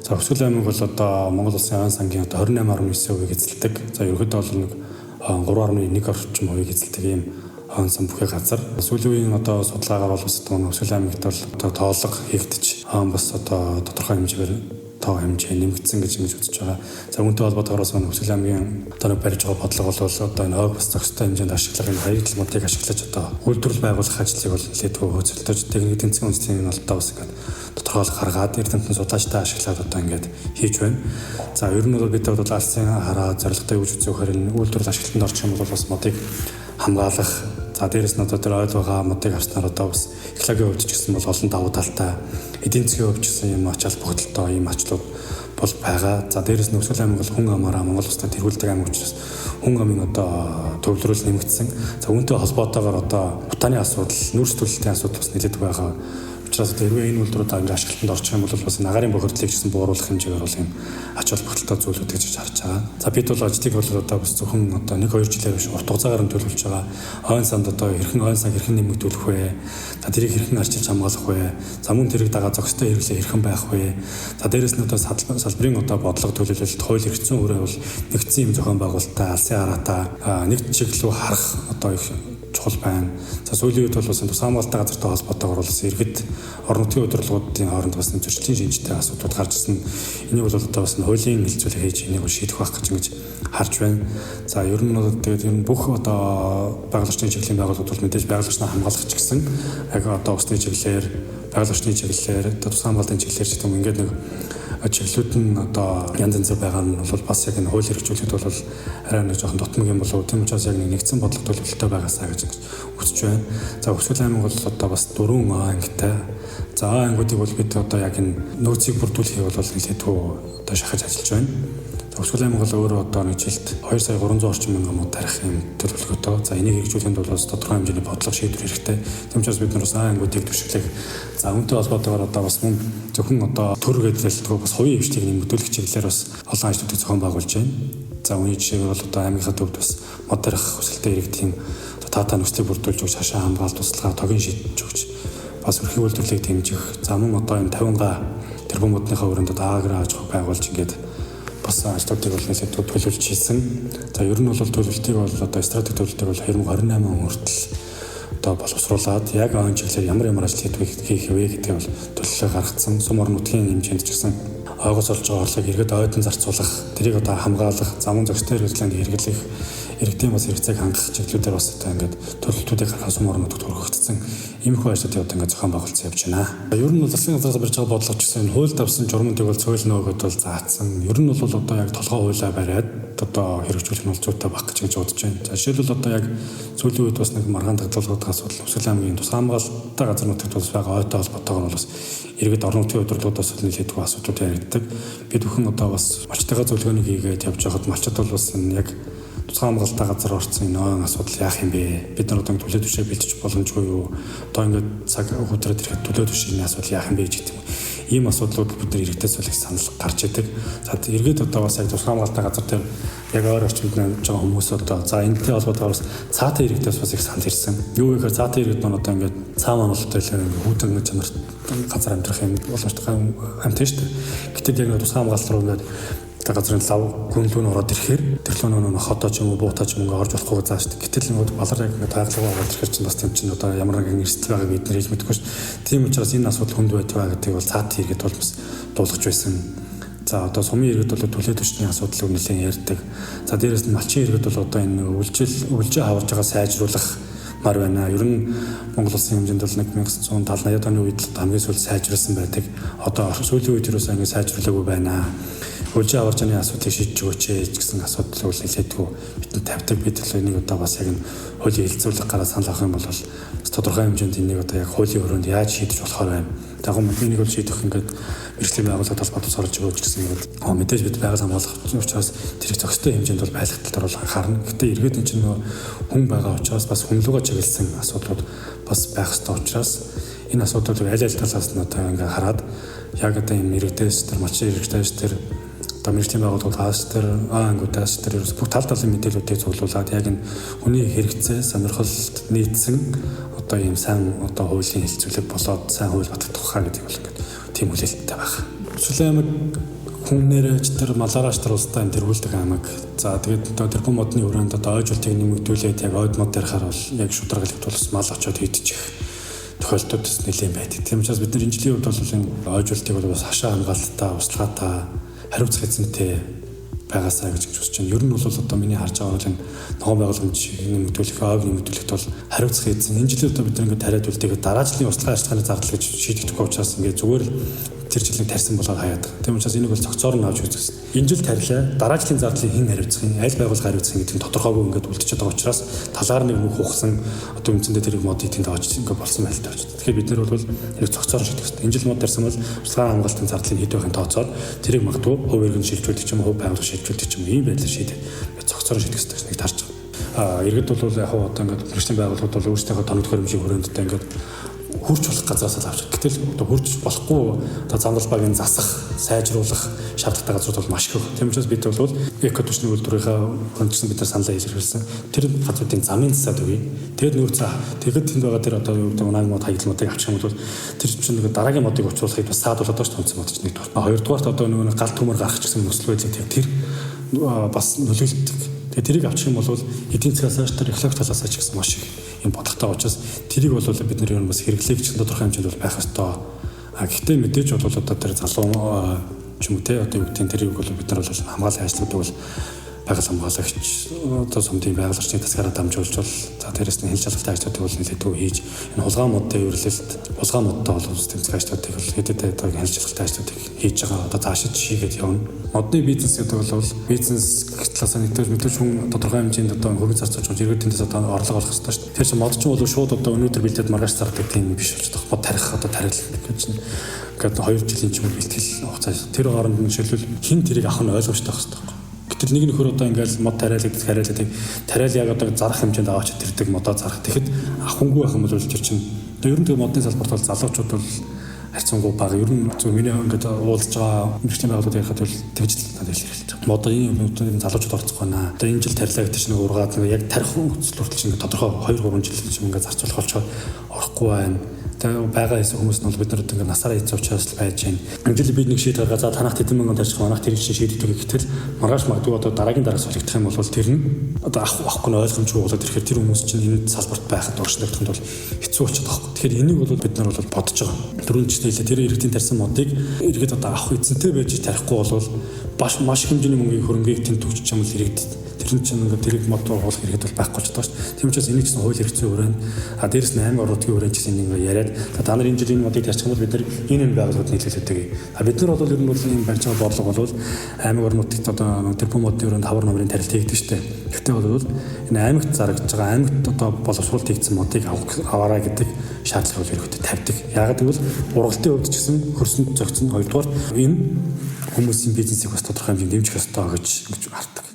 За Өсгөл аймаг бол одоо Монгол Улсын ойн сангийн одоо 28.9% эзэлдэг. За ерөнхийдөө бол нэг 3.1 орчим хувийг эзэлдэг ийм ойн сан бүхий газар. Сүүлийн үеийн одоо судалгаагаар бол бас Өсгөл аймагт бол одоо тоолго хийгдэж бас одоо тодорхой хэмжээгээр тоо хэмжээ нэмэгдсэн гэж ингэж үзэж байгаа. За үүнтэй холбоотойгоос Өсгөл аймгийн одоо барьж байгаа бодлого бол одоо энэ ойг бас зохистой хэмжээнд ашиглах энэ хоёр талуудыг ашиглаж одоо үйлдвэрлэл байгуулах ажлыг бол нэлээдгүй хөөцөлдөж техник эдийн засгийн үндэсний алдаа бас ингээд тодорхойлох гаргаад эрдэмтэн судлаачтай ашиглаад одоо ингээд хийж байна. За ер нь бол бид бол алсын хараа зорилготой гэж үзэхээр энэ үйлдвэрлэл ашиглалтанд орчих юм бол бас модыг хамгаалах. За дээрэс нь одоо тэр ойл байгаа модыг авснаар одоо бас экологийн хувьд ч гэсэн бол олон давуу талтай эдийн засгийн хувьд ч гэсэн юм ачаал бүгдэлтэй ийм ачлууд бол байгаа. За дээрэс нь Өсгөл аймаг бол хүн амаараа Монгол улсад тэргүүлдэг аймаг учраас хүн амын одоо төвлөрөл нэмэгдсэн. За үүнтэй холбоотойгоор одоо утааны асуудал, нүүрс төлөлтийн асуудал бас нэлээд байгаа. Учираас хэрвээ энэ үйлдвэрүүд амжилт ашиглалтанд орчих юм бол бас агаарын бохирдлыг гэсэн бууруулах хэмжээгээр бол юм ач холбогдолтой зүйлүүд гэж харж байгаа. За бид бол ажлыг бол одоо бас зөвхөн одоо 1-2 жилээр биш урт хугацаагаар нь төлөвлөж байгаа. Ойн санд одоо ойн сан хэрхэн нэмэгдүүлэх вэ? За тэрийг хэрхэн арчилж хамгаалах вэ? За мөн тэрийг дагаа зохистой хэрэглээ хэрхэн байх вэ? За дээрэс нь одоо салбарын одоо бодлого төлөвлөлт хууль эрх зүйн хүрээ бол нэгдсэн юм зохион байгуулалттай алсын хараатай нэг чиглэлөө харах одоо их чухал байна. За сүүлийн үед бол бас тусгай хамгаалалттай газартай холбоотойгоор бас иргэд орон нутгийн удирдлагуудын хооронд бас зөрчлийн шинжтэй асуудлууд гарч ирсэн. Энийг бол одоо бас хуулийн хэлцүүлэг хийж энийг шийдэх байх гэж харж байна. За ер нь бол тэгээд ер нь бүх одоо байгаль орчны чиглэлийн байгууллагууд бол мэдээж байгаль орчноо хамгаалах ч гэсэн яг одоо усны чиглэлээр байгаль орчны чиглэлээр тусгай хамгаалалтын чиглэлээр ч гэдэг юм ингээд нэг чиглэлүүд нь одоо янз янзаар байгаа нь бол бас яг энэ хууль хэрэгжүүлэлт бол арай нэг жоохон дотмог юм болов. Тийм учраас яг нэгдсэн бодлого төлөвлөлтөй байгаасаа гэж үзэж байна. За Өсгөл аймаг бол одоо бас 4 ангитай. За ангиудыг бол бид одоо яг энэ нөөцийг бүрдүүлэхийг бол нэлээдгүй одоо шахаж ажиллаж байна. Өсгөл аймаг бол өөрөө одоо нэг жилд 2 сая 300 орчим мянган мод тарих юм төлөвлөгөөтэй. За энийг хэрэгжүүлэхэд бол тодорхой хэмжээний бодлого шийдвэр хэрэгтэй. Тийм учраас бид нар бас ангиудыг төвшүүлэх. За үүнтэй холбоотойгоор одоо бас мөн зөвхөн одоо төр гэдэлтгүй бас хувийн хвшлийг нэмэгдүүлэх чиглэлээр бас олон ажлуудыг зохион байгуулж байна. За үүний жишээ бол одоо аймгийнхаа төвд бас мод тарих хүсэлтэд иргэдийн таатай нөхцөлийг бүрдүүлж өгч хашаа хамгаалалт туслахаар тогийн шийдэж өгч бас өрхийн үйлдвэрлэлийг дэмжих. За мөн одоо энэ 50 тэрбум модныхаа өрөөнд агро аж ахуй байгуулж ингээд бас ажлуудыг бол нэлээд төлөвлөж хийсэн. За ер нь бол төлөвлөлтийг бол одоо стратеги төлөвлөлтийг бол 2028 он хүртэл одоо боловсруулад яг он чиглэлээр ямар ажил хийх вэ гэдгийг бол төлөвлөгөө гаргацсан. Сум орон нутгийн хэмжээнд ч гэсэн ойгоос олж байгаа орлогыг иргэд ойдон зарцуулах, тэрийг одоо хамгаалах, замун зохистой хэрэглээнд хэрэглэх, иргэдийн бас хэрэгцээг хангах чиглэлүүдээр бас одоо ингээд төлөвлөлтүүдийг гаргах сум орон нутагт хүргэгдсэн. Иймэрхүү ажлуудыг одоо ингээд зохион байгуулсан явж байна. Ер нь бол засгийн газраас барьж байгаа бодлого ч гэсэн энэ хууль давсан журмуудыг бол цойлно өгöd бол заасан. Ер нь бол одоо яг толгой хуулиа бариад одоо хэрэгжүүлэх нь бол зүйтэй баг гэж бодож байна. За жишээлбэл одоо яг сүүлийн үед бас нэг маргаан тагдлуулгын асуудал Өсгөл аймгийн тусгай хамгаалалттай газар нутагт бас байгаа ойтой холбоотойгоор бол бас иргэд орон нутгийн удирдлагуудаас нэлээдгүй асуудлууд яригддаг. Бид бүхэн одоо бас малчтайгаа зөвлөгөөнийг хийгээд явж байхад малчд бол бас яг тусгай хамгаалалттай газар орсон энэ ойн асуудал яах юм бэ? Бид нар одоо төлөө төвшөө бэлтэж боломжгүй юу? Одоо ингээд цаг өдрөд ирэхэд төлөө төвшийн асуудал яах юм бэ гэдэг юм. Ийм асуудлууд бид нар иргэдээс бол их санал гарч идэг. За иргэд одоо бас яг тусгай хамгаалалттай газар дээр яг ойр орчимд байгаа хүмүүс одоо за энэтэй холбоотойгоор бас цаатай иргэдээс бас их санал ирсэн. Юу гэхээр цаатай иргэд нь одоо ингээд цаа манлалтай хүүтэн чанарт газар амьдрах юм боломжтой амт шүү дээ. Гэтэл яг тусгай хамгаалалт руу ингээд газрын лав гүнлүүн ороод ирэхээр тэрлүүн хотоо ч юм уу буутаа ч юм уу орж болохгүй зааш. Гэтэл нэг балар яг тааглага ороод ирэхээр чинь бас тийм чинь одоо ямар нэгэн эрсдэл байгааг бид нэр хэлж мэдэхгүй шүү. Тийм учраас энэ асуудал хүнд байдаг гэдгийг бол цаат иргэд бол бас дуулгаж байсан. За одоо сумын иргэд бол төлөө төвчний асуудлыг нэлээд ярьдаг. За дээрэс нь малчин иргэд бол одоо энэ үйлжээ хаварж байгаа сайжруулах мар байна. Ер нь Монгол улсын хэмжээнд бол 1970-80 оны үед хамгийн сүүл сайжруулсан байдаг. Одоо сүүлийн үед юусаа ингэ сайжруулаагүй байна. Үйлжээ хаваржны асуудлыг шийдэж өгөөч гэсэн асуудал үл нэлээдгүй бидэн тавьдаг. Бид л энийг одоо бас яг хуулийн хэлцүүлэг гараа санал авах юм бол тодорхой хэмжээнд энийг одоо яг хуулийн өрөөнд яаж шийдэж болохоор байна. Тэгвэл энийг бол шийдэх ингээд мэргэжлийн байгууллагад холбоотойгоор орж өгөөч гэсэн юм бол мэдээж бид байгаль хамгаалах учраас тэрийг зохистой хэмжээнд бол байлгалтаар бол анхаарна. Гэхдээ иргэд энэ чинь хүн байгаа учраас бас хүнлүүгээ чиглэсэн асуудлууд бас байх ёстой учраас энэ асуудлыг аль талаас нь одоо ингээд хараад яг одоо юм иргэдээс тэр малчин иргэдээс тэр мэргэжлийн байгууллагаас тэр ангуудаас тэр бүх тал талын мэдээллүүдийг цуглуулад яг энэ хүний хэрэгцээ сонирхолд нийцсэн одоо ийм сайн одоо хуулийн хэлцүүлэг болоод сайн хууль батгах тухай гэдэг бол ингээд тийм хүлээлттэй байна. Орчлон аймаг хүннэрэж тэр малаараач тэр улстай тэргүүлдэг аймаг. За тэгээд одоо тэрбум модны хүрээнд одоо ойж ултыг нэмэгдүүлээд яг ойд мод дээрхаар бол яг шударгалт тулс мал очоод хийдчих тохиолдолд нэлээд байдаг. Тийм учраас бид нар энэ жилийн хувьд бол энэ ойж ултыг бол бас хашаа хамгаалттай, услаатай, хариуцах эзэнтэй байгаасаа гэж үзэж байна. Ер нь бол одоо миний харж байгаа бол энэ ногоон байгууламж нэмэгдүүлэх, ойг нэмэгдүүлэхэд бол хариуцах эзэн. Энэ жилийн одоо бид нар ингээд тариад үлдээгээд дараа жилийн услага ажиллагааны зардал гэж шийдэгдэхгүй учраас ингээд зүгээр л тэр жилийн тарьсан болоод хаяад. Тийм учраас энийг бол цогцоор нь авч үзэх гэсэн. Энэ жил тарилаа, дараа жилийн зардлыг хэн хариуцах юм, аль байгууллага хариуцах юм гэдэг нь тодорхойгүй ингээд үлдчихэж байгаа учраас талаар нэг нүх ухсан одоо үндсэндээ тэрийг модыг тэнд авч ингээд болсон байлтай байна. Тэгэхээр бид нар бол яг цогцоор шийдэх хэрэгтэй. Энэ жил мод тарьсан бол услага хамгаалтын зардлыг хэд байхын тооцоод тэрийг магадгүй хувь иргэн шилжүүлдэг ч юм уу, хувь байгууллага шилжүүлдэг ч юм уу ийм байдлаар шийдэх. Цогцоор шийдэх хэрэгтэй нэг тарж байгаа. Иргэд бол яг одоо ингээд мэргэжлийн байгууллагууд бол өөрсдийнхөө тоног хөрөмжийн хүрээндээ ингээд хурж болох газраас л авч. Гэтэл одоо хурж болохгүй одоо замрал багийн засах, сайжруулах шаардлагатай газрууд бол маш их. Тийм учраас бид бол эко түвшний үйлдвэрийнхээ хөндлөсөн бид нар саналаа илэрхийлсэн. Тэр газруудын замын засаад өгье. Тэгээд нөөц тэгэд тэнд байгаа тэр одоо юу гэдэг унаг мод хаягдмуудыг авчих юм бол тэр чинь нэг дараагийн модыг уучруулахыг бас саад болоод шүү дээ мод чинь нэг дуртай. Хоёрдугаарт одоо нэг гал төмөр гарах гэсэн нөхцөл байдлыг тэр бас нөлөөлдөг. Тэгээд тэрийг авчих юм бол эдийн засгаас хойш тэр экологи талаас ч гэсэн маш их юм бодлоготой учраас тэрийг бол бид нар юу бас хэрэглэе гэж тодорхой хэмжээнд бол байх ёстой. Гэхдээ мэдээж бол одоо тэр залуу ч юм уу те одоо юу гэдэг тэрийг бол бид нар бол хамгаалал ажлуудыг бол байгаль хамгаалагч одоо сумдын байгууллагчдын тасгаараа дамжуулж бол за дээрэс нь хэл шалгалтын ажлуудыг бол нэлээдгүй хийж энэ хулгай модтой ерөнхийдөө хулгай модтой бол тэмцэх ажлуудыг бол хэдэд одоо хэл шалгалтын ажлуудыг хийж байгаа одоо заашид шийгээд явна. Модны бизнес гэдэг бол бизнес талаас нь мэдээж хүн тодорхой хэмжээнд одоо хөрөнгө зарцуулж байгаа иргэд тэндээс одоо орлого олох хэрэгтэй шүү дээ. Тэгэхээр мод ч бол шууд одоо өнөөдөр бэлдээд маргааш зардаг тийм биш болж байгаа. Мод тарих одоо тарил гэж чинь ингээд 2 жилийн ч юм бэлтгэл хугацаа. Тэр хооронд нь шилбэл хин тэрийг авах нь ойлгомжтой байх хэрэгтэй. Гэтэл нэг нөхөр одоо ингээл мод тариалал яг одоо зарах хэмжээнд аваач тэрдэг модоо зарах. Тэгэхэд авахгүй байх юм бол тэр чинь одоо ер нь тэр модны салбарт бол залуучууд бол харьцангуй бага. Ер нь зөв миний ингээд уулзж байгаа мэргэжлийн байгууллагууд ярихад бол тэгжл надад хэлж байгаа. Мод энэ залуучууд орцох байна. Одоо энэ жил тарилаа гэдэг чинь нэг ургаад яг тарих нөхцөл хүртэл чинь тодорхой 2-3 жил чинь ингээд зарцуулах болчоод орохгүй байна. Тэгээ байгаа хэсэг хүмүүс нь бол бид нар одоо ингээд насаараа эзэн учраас байж байна. Энэ жил бид нэг шийд гаргаад за танах тэдэн мянган тарьчих манах тэр чинь шийддэг гэтэл маргааш магадгүй одоо дараагийн дараас солигдох юм бол тэр нь одоо авахгүй нь ойлгомжгүй болоод ирэхээр тэр хүмүүс чинь энэ салбарт байхад урагшлагдахын тулд хэцүү болчиход байгаа юм. Тэгэхээр энийг бол бид нар бол бодож байгаа. Дөрөв жилдээ тэр иргэдийн тарьсан модыг иргэд одоо авах эзэнтэй байж тарихгүй бол маш их хэмжээний мөнгөний хөрөнгийг тэнд төгсч юм бол иргэд тэр чинь ингээд тэрийг мод оруулах хэрэгэд бол байхгүй ч тааш. Тийм учраас энийг чинь хууль хэрэгцээ хүрээнд дээрэс нь 8 орнуудын хүрээнд ч гэсэн ингээд яриад та нар энэ жил энэ модыг тарьчих юм бол бид нар энэ байгууллагууд нийлүүлдэг. Бид нар бол ер нь ийм барьж байгаа бодлого бол аймаг орнуудад одоо тэрбум модны хүрээнд хавар номерын тарилт хийгдэж штэ. Гэхдээ бол энэ аймагт зарагдж байгаа аймагт одоо боловсруулалт хийгдсэн модыг аваарай гэдэг шаардлага бол ерөөхдөө тавьдаг. Яагаад гэвэл ургалтын хувьд ч гэсэн хөрсөнд зөгцөн хоёрдугаар энэ хүмүүсийн бизнесийг бас тодорхой хэмжээнд дэмжих ёстой гэж хардаг.